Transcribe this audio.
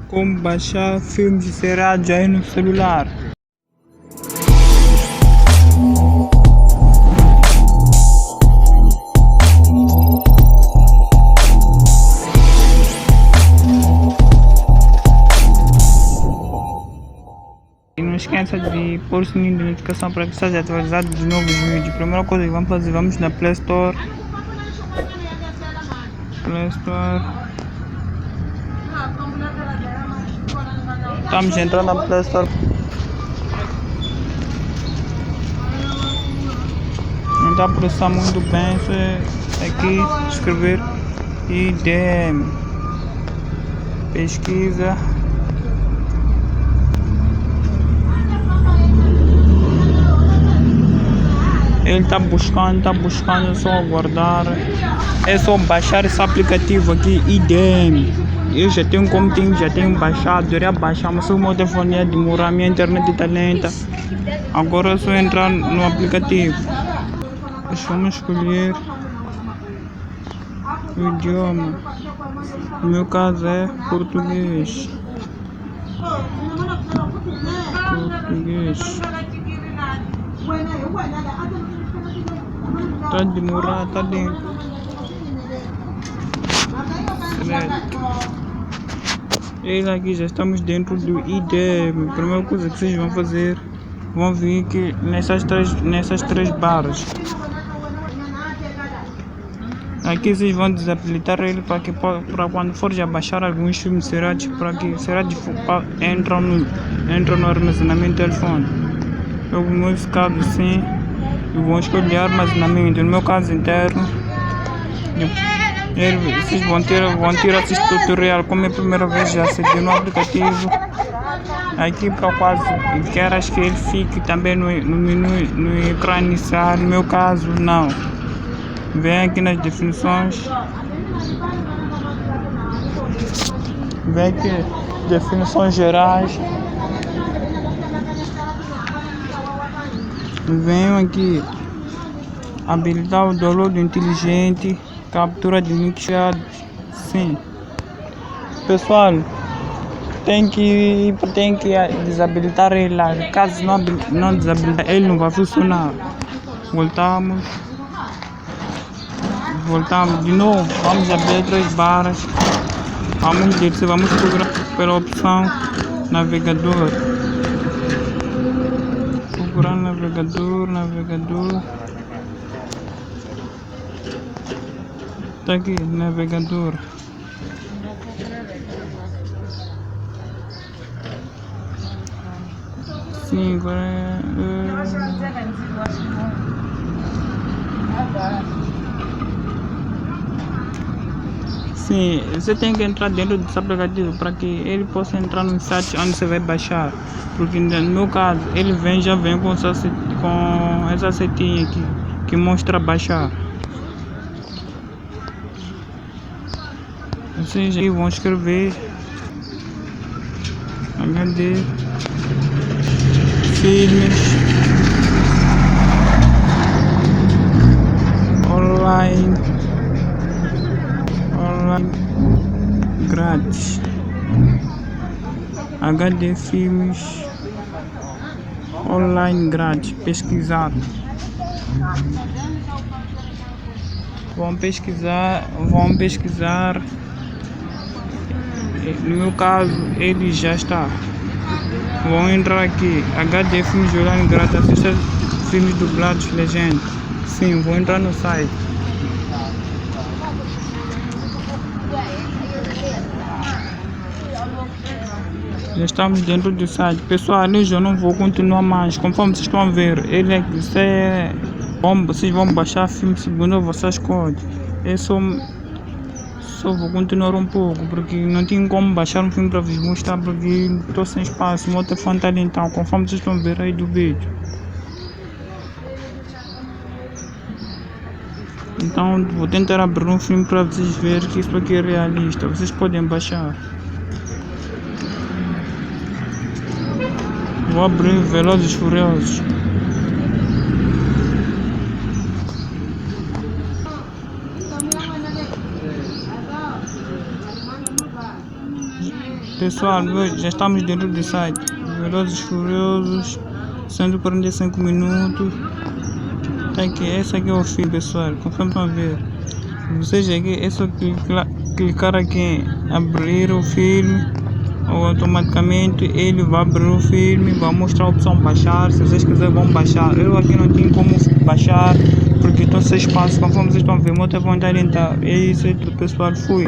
Como baixar filmes e seriados aí no celular. E não esqueça de pôr o sininho de notificação para que esteja atualizado dos novos vídeos. Primeira coisa que vamos fazer, vamos na Play Store. Estamos entrando na Play Store. Não está a processar muito bem. Aqui escrever IDM. Pesquisa. Ele está buscando, é só aguardar. É só baixar esse aplicativo aqui, IDM. Eu já tenho baixado, eu ia baixar, mas o meu telefone ia demorar, minha internet está lenta. Agora é só entrar no aplicativo. Vamos escolher o idioma. No meu caso é português. Tá demorar, tá dentro. Certo. E aqui já estamos dentro do IDM. A primeira coisa que vocês vão fazer, vão vir aqui nessas três barras. Aqui vocês vão desabilitar ele para quando for já baixar alguns filmes seriados, para que seriados entram no armazenamento do telefone. Eu no meu caso sim, eu vou escolher armazenamento, no meu caso interno. Vocês vão ter esse tutorial, como é a primeira vez já acedi no aplicativo. Aqui para quase queras que ele fique também no menu, no ecrã inicial, no meu caso não. Vem aqui nas definições. Vem aqui, definições gerais. Venho aqui habilitar o download inteligente, captura de links. Sim, pessoal, tem que desabilitar ele lá. Caso não desabilitar, ele não vai funcionar. Voltamos de novo. Vamos abrir 3 barras. Vamos procurar pela opção navegador. Procurar navegador. Tá aqui, navegador. Sim, agora sim, você tem que entrar dentro desse aplicativo para que ele possa entrar no site onde você vai baixar. Porque no meu caso, ele já vem com essa setinha aqui que mostra baixar. Vocês aí vão escrever HD filmes online grátis. HD filmes online grátis. Pesquisar. Vão pesquisar. No meu caso, ele já está. Vão entrar aqui. HD filmes online grátis. Assista filmes dublados legenda. Sim, vou entrar no site. Já estamos dentro do site. Pessoal, hoje eu não vou continuar mais. Conforme vocês estão a ver, vocês vão baixar filme segundo vocês escolhem. Eu só vou continuar um pouco, porque não tinha como baixar um filme para vos mostrar, porque estou sem espaço. O meu telefone está ali, então, conforme vocês estão a ver aí do vídeo. Então vou tentar abrir um filme para vocês verem que isso aqui é realista. Vocês podem baixar. Vou abrir Velozes e Furiosos. Pessoal, já estamos dentro do site. Velozes e Furiosos, 145 minutos. Tá aqui, esse aqui é o filme, pessoal. Conforme estão a ver. Vocês aqui, é só clicar aqui em abrir o filme. Ou automaticamente ele vai abrir o filme, vai mostrar a opção baixar. Se vocês quiserem vão baixar. Eu aqui não tenho como baixar porque estou sem espaço. Conforme vocês estão a ver, muita vontade de entrar. É isso aí, pessoal. Fui.